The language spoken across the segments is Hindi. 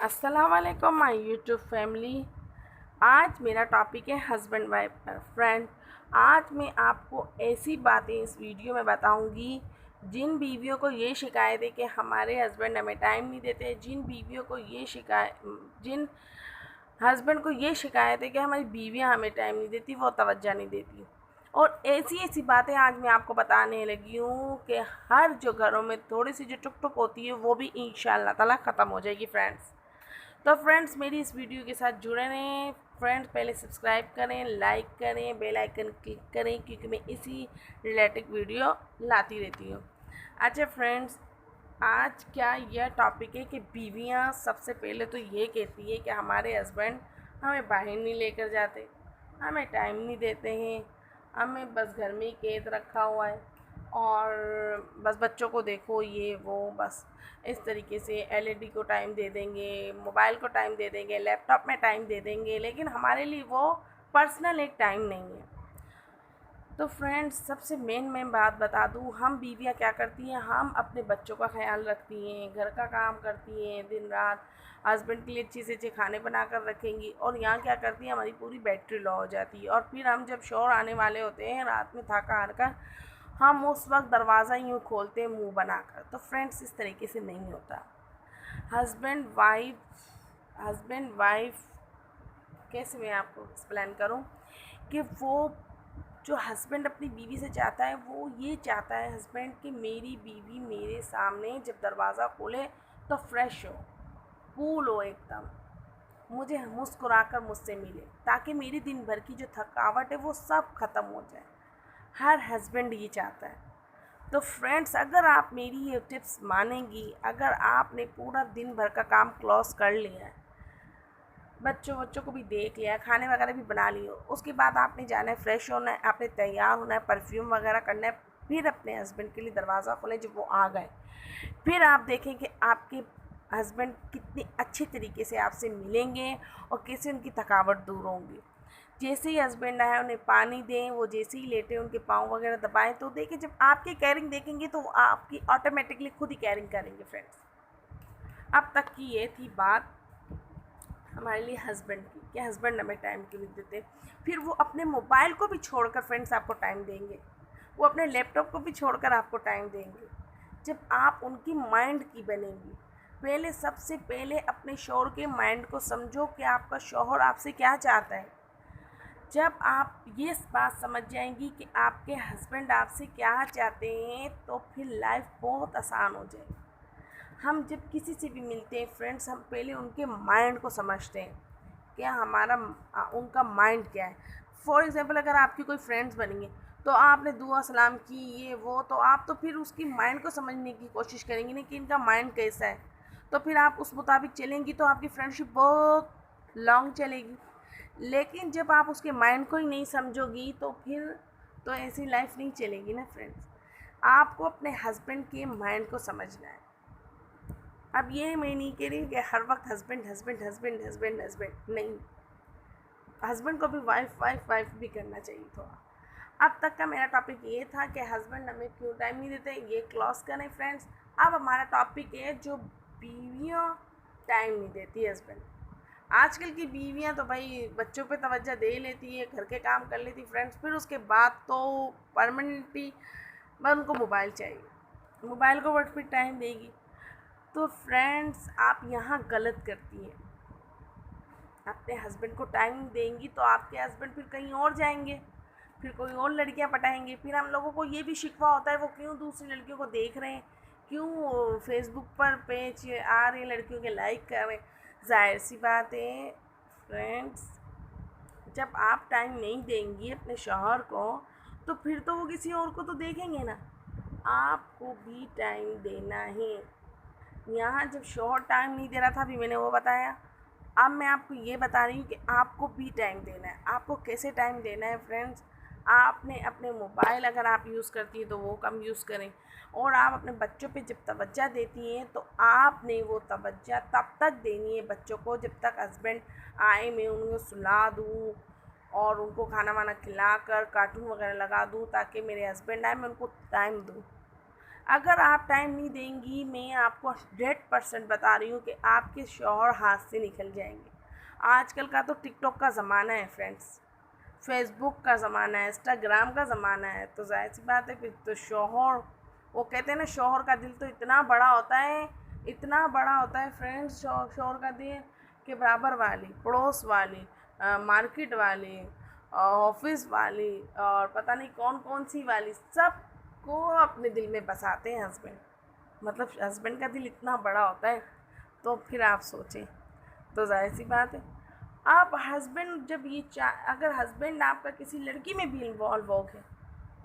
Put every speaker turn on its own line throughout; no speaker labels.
अस्सलाम वालेकुम माय यूट्यूब फैमिली। आज मेरा टॉपिक है हस्बैंड वाइफ पर। फ्रेंड, आज मैं आपको ऐसी बातें इस वीडियो में बताऊंगी जिन बीवियों को ये शिकायत है कि हमारे हस्बैंड हमें टाइम नहीं देते, जिन हस्बैंड को ये शिकायत है कि हमारी बीवियां हमें टाइम नहीं देती, वो तवज्जो नहीं देती। और ऐसी ऐसी बातें आज मैं आपको बताने लगी हूँ कि हर जो घरों में थोड़ी सी जो टुक टुक होती है वो भी इंशाअल्लाह ताला ख़त्म हो जाएगी। तो फ्रेंड्स, मेरी इस वीडियो के साथ जुड़े रहें। फ्रेंड्स, पहले सब्सक्राइब करें, लाइक करें, बेल आइकन क्लिक करें, क्योंकि मैं इसी रिलेटेड वीडियो लाती रहती हूँ। अच्छा फ्रेंड्स, आज क्या यह टॉपिक है कि बीवियाँ सबसे पहले तो ये कहती है कि हमारे हस्बैंड हमें बाहर नहीं लेकर जाते, हमें टाइम नहीं देते हैं, हमें बस घर में ही कैद रखा हुआ है और बस बच्चों को देखो, ये वो, बस इस तरीके से एलईडी को टाइम दे देंगे, मोबाइल को टाइम दे देंगे, लैपटॉप में टाइम दे देंगे, लेकिन हमारे लिए वो पर्सनल एक टाइम नहीं है। तो फ्रेंड्स, सबसे मेन मैं बात बता दूँ, हम बीवियाँ क्या करती हैं, हम अपने बच्चों का ख्याल रखती हैं, घर का काम करती हैं दिन रात, हस्बैंड के लिए अच्छे से अच्छे खाने बना कर रखेंगी, और यहाँ क्या करती हैं, हमारी पूरी बैटरी लो हो जाती है। और फिर हम जब शोर आने वाले होते हैं रात में थका हार कर, हम उस वक्त दरवाज़ा यूँ खोलते हैं मुँह बनाकर। तो फ्रेंड्स, इस तरीके से नहीं होता। हस्बैंड वाइफ कैसे मैं आपको एक्सप्लेन करूं कि वो जो हस्बैंड अपनी बीवी से चाहता है, वो ये चाहता है हस्बैंड कि मेरी बीवी मेरे सामने जब दरवाज़ा खोले तो फ्रेश हो, कूल हो एकदम, मुझे मुस्कुराकर मुझसे मिले, ताकि मेरी दिन भर की जो थकावट है वो सब ख़त्म हो जाए। हर हस्बैंड ये चाहता है। तो फ्रेंड्स, अगर आप मेरी ये टिप्स मानेंगी, अगर आपने पूरा दिन भर का काम क्लोज कर लिया है, बच्चों बच्चों को भी देख लिया, खाने वगैरह भी बना लियो, उसके बाद आपने जाना है, फ्रेश होना है, आपने तैयार होना है, परफ्यूम वगैरह करना है, फिर अपने हस्बैंड के लिए दरवाज़ा खोलें जब वो आ गए। फिर आप देखें कि आपके हस्बैंड कितनी अच्छी तरीके से आपसे मिलेंगे और कैसे उनकी थकावट दूर होंगी। जैसे ही हस्बैंड आए उन्हें पानी दें, वो जैसे ही लेटे उनके पाँव वगैरह दबाएं, तो देखिए जब आपकी केयरिंग देखेंगे तो वो आपकी ऑटोमेटिकली खुद ही केयरिंग करेंगे। फ्रेंड्स, अब तक की ये थी बात हमारे लिए हस्बैंड की, कि हस्बैंड हमें टाइम क्यों नहीं देते। फिर वो अपने मोबाइल को भी छोड़कर फ्रेंड्स आपको टाइम देंगे, वो अपने लैपटॉप को भी छोड़कर आपको टाइम देंगे जब आप उनकी माइंड की बनेंगी। पहले, सबसे पहले अपने शौहर के माइंड को समझो कि आपका शौहर आपसे क्या चाहता है। जब आप ये बात समझ जाएंगी कि आपके हस्बैंड आपसे क्या चाहते हैं, तो फिर लाइफ बहुत आसान हो जाएगी। हम जब किसी से भी मिलते हैं फ्रेंड्स, हम पहले उनके माइंड को समझते हैं, क्या हमारा उनका माइंड क्या है। फॉर एग्ज़ाम्पल, अगर आपकी कोई फ्रेंड्स बनी है तो आपने दुआ सलाम की, ये वो, तो आप तो फिर उसकी माइंड को समझने की कोशिश करेंगी ना कि इनका माइंड कैसा है, तो फिर आप उस मुताबिक चलेंगी, तो आपकी फ्रेंडशिप बहुत लॉन्ग चलेगी। लेकिन जब आप उसके माइंड को ही नहीं समझोगी तो फिर तो ऐसी लाइफ नहीं चलेगी ना फ्रेंड्स। आपको अपने हस्बैंड के माइंड को समझना है। अब ये मैं नहीं कह रही कि हर वक्त husband husband husband husband husband नहीं, हस्बैंड को भी वाइफ वाइफ वाइफ भी करना चाहिए थोड़ा। अब तक का मेरा टॉपिक ये था कि हस्बैंड हमें क्यों टाइम नहीं देते, ये क्लॉज करें फ्रेंड्स। अब हमारा टॉपिक है जो बीवियाँ टाइम नहीं देती हस्बैंड। आजकल की बीवियाँ तो भाई बच्चों पे तवज्जो दे लेती है, घर के काम कर लेती फ्रेंड्स, फिर उसके बाद तो परमानेंटली बस उनको मोबाइल चाहिए, मोबाइल को बट फिर टाइम देगी। तो फ्रेंड्स, आप यहाँ गलत करती हैं। अपने हस्बैंड को टाइम देंगी तो आपके हस्बैंड फिर कहीं और जाएंगे, फिर कोई और लड़कियां पटाएंगे, फिर हम लोगों को ये भी शिकवा होता है वो क्यों दूसरी लड़कियों को देख रहे हैं, क्यों फेसबुक पर पेज आ रहे लड़कियों के लाइक कर रहे हैं। जाहिर सी बात है फ्रेंड्स, जब आप टाइम नहीं देंगी अपने शौहर को, तो फिर तो वो किसी और को तो देखेंगे ना। आपको भी टाइम देना है। यहाँ जब शौहर टाइम नहीं दे रहा था, अभी मैंने वो बताया, अब मैं आपको ये बता रही हूँ कि आपको भी टाइम देना है। आपको कैसे टाइम देना है फ्रेंड्स, आपने अपने मोबाइल अगर आप यूज़ करती हैं तो वो कम यूज़ करें, और आप अपने बच्चों पे जब तवज्जो देती हैं तो आपने वो तवज्जो तब तक देनी है बच्चों को जब तक हस्बैंड आए, मैं उनको सुला दूँ और उनको खाना वाना खिला कर कार्टून वगैरह लगा दूँ, ताकि मेरे हस्बैंड आए मैं उनको टाइम दूँ। अगर आप टाइम नहीं देंगी, मैं आपको 100% बता रही हूँ कि आपके शौहर हाथ से निकल जाएंगे। आजकल का तो टिकटॉक का ज़माना है फ्रेंड्स, फेसबुक का ज़माना है, इंस्टाग्राम का ज़माना है, तो ज़ाहिर सी बात है फिर तो शौहर, वो कहते हैं ना शौहर का दिल तो इतना बड़ा होता है, इतना बड़ा होता है फ्रेंड्स, शौहर का दिल कि बराबर वाली, पड़ोस वाली, मार्केट वाली, ऑफिस वाली और पता नहीं कौन कौन सी वाली, सब को अपने दिल में बसाते हैं हस्बैंड। मतलब हस्बैंड का दिल इतना बड़ा होता है, तो फिर आप सोचें, तो ज़ाहिर सी बात है आप हस्बैंड जब ये अगर हस्बैंड आपका किसी लड़की में भी इन्वॉल्व हो गए,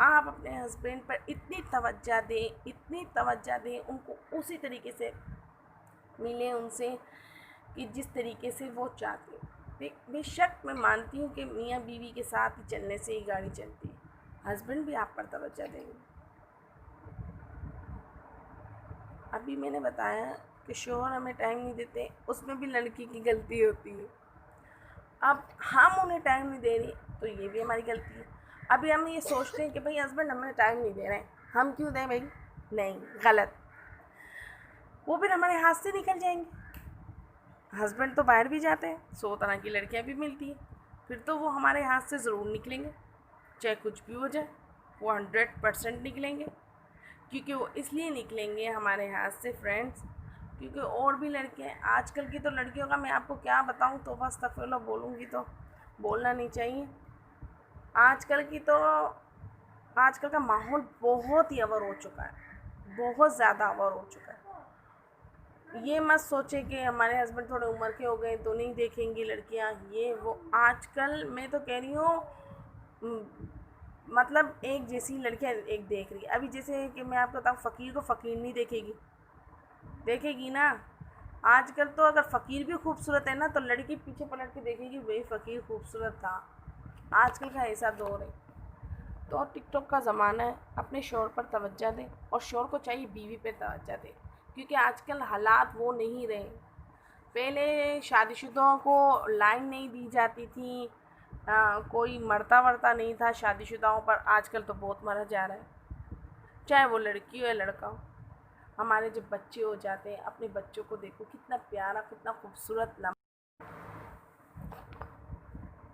आप अपने हस्बैंड पर इतनी तवज्जो दें, इतनी तवज्जो दें, उनको उसी तरीके से मिलें उनसे कि जिस तरीके से वो चाहते हैं। बेशक मैं मानती हूँ कि मियाँ बीवी के साथ ही चलने से ही गाड़ी चलती है, हस्बैंड भी आप पर तवज्जो देंगे। अभी मैंने बताया कि शौहर हमें टाइम नहीं देते, उसमें भी लड़की की गलती होती है। अब हम उन्हें टाइम नहीं दे रहे तो ये भी हमारी गलती है। अभी हम ये सोचते हैं कि भाई हस्बैंड हमें टाइम नहीं दे रहे हैं, हम क्यों दें भाई, नहीं, गलत, वो फिर हमारे हाथ से निकल जाएंगे। हस्बैंड तो बाहर भी जाते हैं, 100 तरह की लड़कियां भी मिलती हैं, फिर तो वो हमारे हाथ से ज़रूर निकलेंगे, चाहे कुछ भी हो जाए, वो 100% निकलेंगे। क्योंकि वो इसलिए निकलेंगे हमारे हाथ से फ्रेंड्स, क्योंकि और भी लड़कियाँ, आजकल की तो लड़कियों का मैं आपको क्या बताऊँ, तो बस तफ़रील बोलूँगी तो बोलना नहीं चाहिए। आजकल की तो आजकल का माहौल बहुत ही अवर हो चुका है, बहुत ज़्यादा अवर हो चुका है। ये मत सोचे कि हमारे हस्बैंड थोड़े उम्र के हो गए तो नहीं देखेंगी लड़कियां, ये वो, आजकल मैं तो कह रही हूँ मतलब एक जैसी लड़कियां एक देख रही है। अभी जैसे कि मैं आपको बताऊँ, फ़कीर को फ़कीर नहीं देखेगी, देखेगी ना। आजकल तो अगर फ़कीर भी खूबसूरत है ना, तो लड़की पीछे पलट के देखेगी वही फ़कीर खूबसूरत था। आजकल का ऐसा दौर है। तो टिकटॉक का ज़माना है, अपने शौहर पर तवज्जो दें, और शौहर को चाहिए बीवी पे तवज्जो दें, क्योंकि आजकल हालात वो नहीं रहे। पहले शादीशुदा को लाइन नहीं दी जाती थी, कोई मरता वर्ता नहीं था शादीशुदाओं पर, आजकल तो बहुत मरा जा रहा है, चाहे वो लड़की हो या लड़का हो। हमारे जब बच्चे हो जाते हैं, अपने बच्चों को देखो कितना प्यारा, कितना खूबसूरत,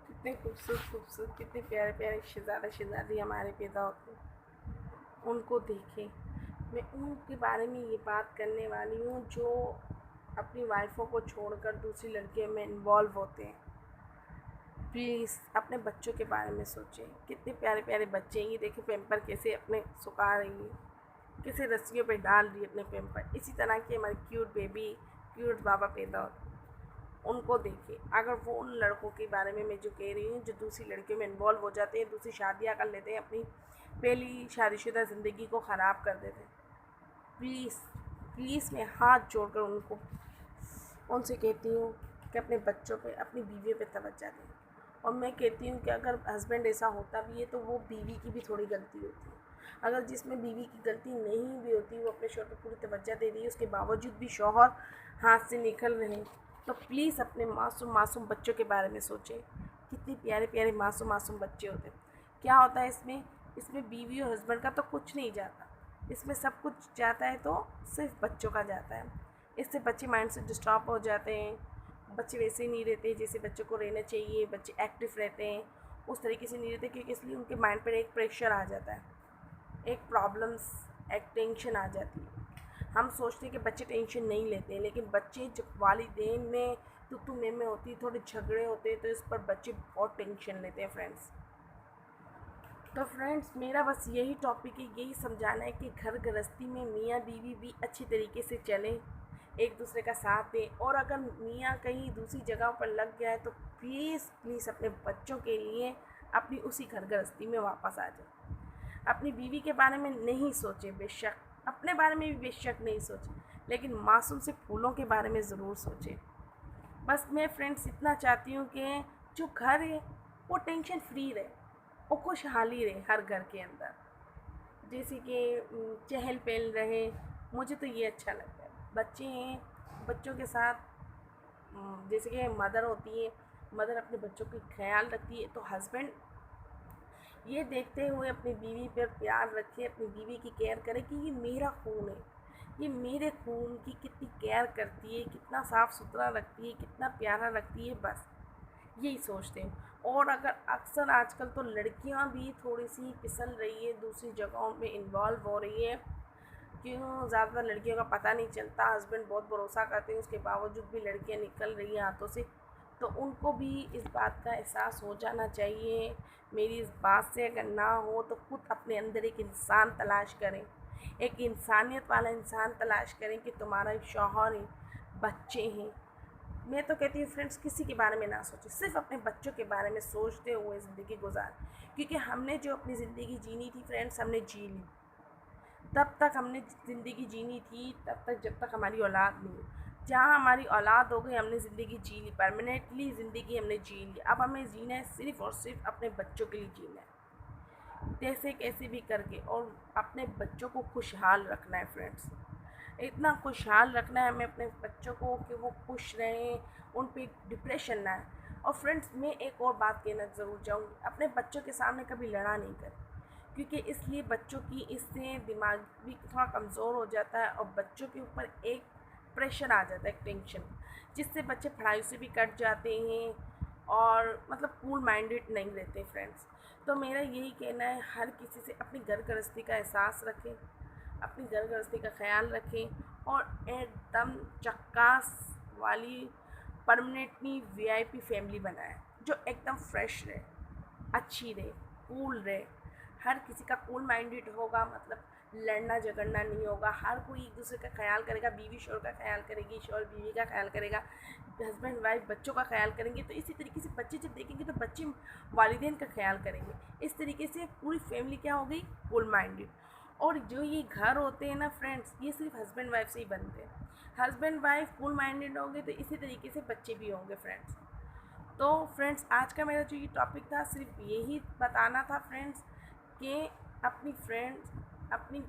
कितने खूबसूरत, कितने प्यारे प्यारे शहज़ादा शहज़ादी हमारे पैदा होते हैं, उनको देखें। मैं उनके बारे में ये बात करने वाली हूँ जो अपनी वाइफों को छोड़कर दूसरी लड़कियों में इन्वॉल्व होते हैं। प्लीज़ अपने बच्चों के बारे में सोचें, कितने प्यारे प्यारे बच्चे हैं, ये देखें पैम्पर कैसे अपने सुखा रही है, कैसे रस्सियों पे डाल रही है अपने पैम्पर। इसी तरह की हमारी क्यूट बेबी, क्यूट बाबा पैदा होते हैं, उनको देखें। अगर वो उन लड़कों के बारे में मैं जो कह रही हूँ, जो दूसरी लड़कियों में इन्वॉल्व हो जाते हैं, दूसरी शादियाँ कर लेते हैं, अपनी पहली शादीशुदा ज़िंदगी को ख़राब कर देते हैं, प्लीज़ प्लीज़ मैं हाथ जोड़कर उनसे कहती हूँ कि अपने बच्चों पे, अपनी बीवियों पे तवज्जो दें। और मैं कहती हूँ कि अगर हस्बैंड ऐसा होता भी है तो वो बीवी की भी थोड़ी गलती होती है। अगर जिसमें बीवी की गलती नहीं भी होती, वो अपने शौहर को पूरी तवज्जो दे रही है, उसके बावजूद भी शौहर हाथ से निकल रहे हैं, तो प्लीज़ अपने मासूम मासूम बच्चों के बारे में सोचें। कितने प्यारे प्यारे मासूम मासूम बच्चे होते हैं। क्या होता है इसमें बीवी और हस्बैंड का तो कुछ नहीं जाता, इसमें सब कुछ जाता है तो सिर्फ बच्चों का जाता है। इससे बच्चे माइंड से डिस्टर्ब हो जाते हैं, बच्चे वैसे ही नहीं रहते जैसे बच्चों को रहना चाहिए, बच्चे एक्टिव रहते हैं, उस तरीके से नहीं रहते, क्योंकि इसलिए उनके माइंड पर एक प्रेशर आ जाता है, एक प्रॉब्लम्स, एक टेंशन आ जाती है। हम सोचते हैं कि बच्चे टेंशन नहीं लेते हैं, लेकिन बच्चे जब वालिदैन में तू में होती है, थोड़े झगड़े होते हैं, तो इस पर बच्चे बहुत टेंशन लेते हैं फ्रेंड्स। तो फ्रेंड्स मेरा बस यही टॉपिक है, यही समझाना है कि घर गृहस्थी में मियाँ बीवी भी अच्छी तरीके से चलें, एक दूसरे का साथ दें। और अगर मियाँ कहीं दूसरी जगह पर लग गया है तो प्लीज़ प्लीज़ अपने बच्चों के लिए अपनी उसी घर गृहस्थी में वापस आ जाए। अपनी बीवी के बारे में नहीं सोचें, बेशक अपने बारे में भी बेशक नहीं सोचें, लेकिन मासूम से फूलों के बारे में ज़रूर सोचें। बस मैं फ्रेंड्स इतना चाहती हूँ कि जो घर है वो टेंशन फ्री रहे और खुशहाली रहे हर घर के अंदर, जैसे कि चहल पहल रहे, मुझे तो ये अच्छा लगता है। बच्चे हैं, बच्चों के साथ जैसे कि मदर होती है, मदर अपने बच्चों का ख्याल रखती है, तो हस्बैंड ये देखते हुए अपनी बीवी पर प्यार रखें, अपनी बीवी की केयर करें कि ये मेरा खून है, ये मेरे खून की कितनी केयर करती है, कितना साफ़ सुथरा रखती है, कितना प्यारा रखती है, बस यही सोचते हैं। और अगर अक्सर आजकल तो लड़कियां भी थोड़ी सी फिसल रही है, दूसरी जगहों में इन्वॉल्व हो रही है। क्यों ज़्यादातर लड़कियों का पता नहीं चलता, हस्बैंड बहुत भरोसा करते हैं, उसके बावजूद भी लड़कियां निकल रही हैं हाथों से। तो उनको भी इस बात का एहसास हो जाना चाहिए। मेरी इस बात से अगर ना हो तो खुद अपने अंदर एक इंसान तलाश करें, एक इंसानियत वाला इंसान तलाश करें कि तुम्हारा एक शौहर है, बच्चे हैं। मैं तो कहती हूँ फ्रेंड्स, किसी के बारे में ना सोचें, सिर्फ अपने बच्चों के बारे में सोचते हुए ज़िंदगी गुजार, क्योंकि हमने जो अपनी ज़िंदगी जीनी थी फ्रेंड्स, हमने जी ली। तब तक हमने ज़िंदगी जीनी थी, तब तक जब तक हमारी औलाद नहीं हुई। जहाँ हमारी औलाद हो गई, हमने ज़िंदगी जी ली, परमानेंटली ज़िंदगी हमने जी ली। अब हमें जीना है सिर्फ़ और सिर्फ अपने बच्चों के लिए जीना है, जैसे कैसे भी करके, और अपने बच्चों को खुशहाल रखना है फ्रेंड्स। इतना खुशहाल रखना है हमें अपने बच्चों को कि वो खुश रहें, उन पे डिप्रेशन ना आए। और फ्रेंड्स, मैं एक और बात कहना ज़रूर चाहूँगी, अपने बच्चों के सामने कभी लड़ा नहीं करें, क्योंकि इसलिए बच्चों की इससे दिमाग भी थोड़ा कमज़ोर हो जाता है और बच्चों के ऊपर एक प्रेशर आ जाता है, एक टेंशन, जिससे बच्चे पढ़ाई से भी कट जाते हैं और मतलब कूल माइंडेड नहीं रहते फ्रेंड्स। तो मेरा यही कहना है, हर किसी से अपनी घर गृहस्थी का एहसास रखें, अपनी घर गृहस्थी का ख्याल रखें और एकदम चक्कास वाली परमानेंटली वीआईपी फैमिली बनाएं, जो एकदम फ्रेश रहे, अच्छी रहे, कूल रहे। हर किसी का कूल माइंडेड होगा, मतलब लड़ना झगड़ना नहीं होगा, हर कोई एक दूसरे का ख्याल करेगा, बीवी शोहर का ख्याल करेगी, शोहर बीवी का ख्याल करेगा, हस्बैंड वाइफ बच्चों का ख्याल करेंगे। तो इसी तरीके से बच्चे जब देखेंगे तो बच्चे वालिदैन का ख्याल करेंगे। इस तरीके से पूरी फैमिली क्या हो गई, कूल माइंडेड। और जो ये घर होते हैं ना फ्रेंड्स, ये सिर्फ हस्बैंड वाइफ से ही बनते हैं। हस्बैंड वाइफ कूल माइंडेड होंगे तो इसी तरीके से बच्चे भी होंगे फ्रेंड्स। तो फ्रेंड्स, आज का मेरा जो ये टॉपिक था, सिर्फ यही बताना था फ्रेंड्स कि अपनी फ्रेंड्स अपनी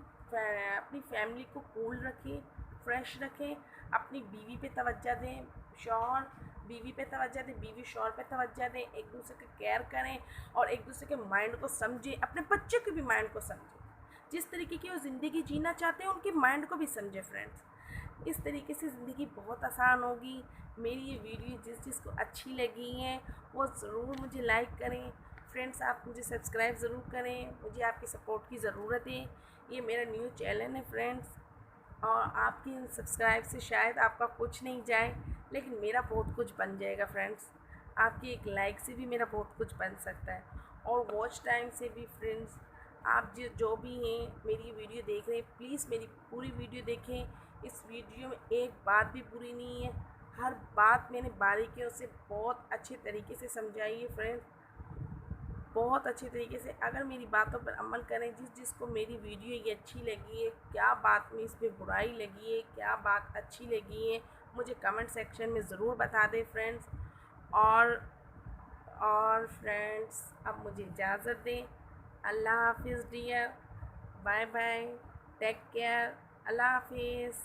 फैमिली को कूल रखें, फ्रेश रखें, अपनी बीवी पे तवज्जो दें, शौहर बीवी पे तवज्जो दें, बीवी शौहर पे तवज्जो दें, एक दूसरे की केयर करें और एक दूसरे के माइंड को समझें, अपने बच्चों के भी माइंड को समझें, जिस तरीके की वो ज़िंदगी जीना चाहते हैं उनके माइंड को भी समझें फ्रेंड्स। इस तरीके से ज़िंदगी बहुत आसान होगी। मेरी ये वीडियो जिस को अच्छी लगी है वो ज़रूर मुझे लाइक करें फ्रेंड्स, आप मुझे सब्सक्राइब ज़रूर करें, मुझे आपकी सपोर्ट की ज़रूरत है। ये मेरा न्यू चैनल है फ्रेंड्स, और आपकी इन सब्सक्राइब से शायद आपका कुछ नहीं जाए, लेकिन मेरा बहुत कुछ बन जाएगा फ्रेंड्स। आपकी एक लाइक से भी मेरा बहुत कुछ बन सकता है, और वॉच टाइम से भी फ्रेंड्स। आप जो भी हैं मेरी वीडियो देख रहे हैं, प्लीज़ मेरी पूरी वीडियो देखें। इस वीडियो में एक बात भी बुरी नहीं है, हर बात मैंने बारीकियों से बहुत अच्छे तरीके से समझाई है फ्रेंड्स, बहुत अच्छे तरीके से। अगर मेरी बातों पर अमल करें, जिसको मेरी वीडियो ये अच्छी लगी है, क्या बात में इसमें बुराई लगी है, क्या बात अच्छी लगी है, मुझे कमेंट सेक्शन में ज़रूर बता दें फ्रेंड्स। और फ्रेंड्स, अब मुझे इजाज़त दें। अल्लाह हाफिज़ dear, bye bye, take care, Allah हाफिज़।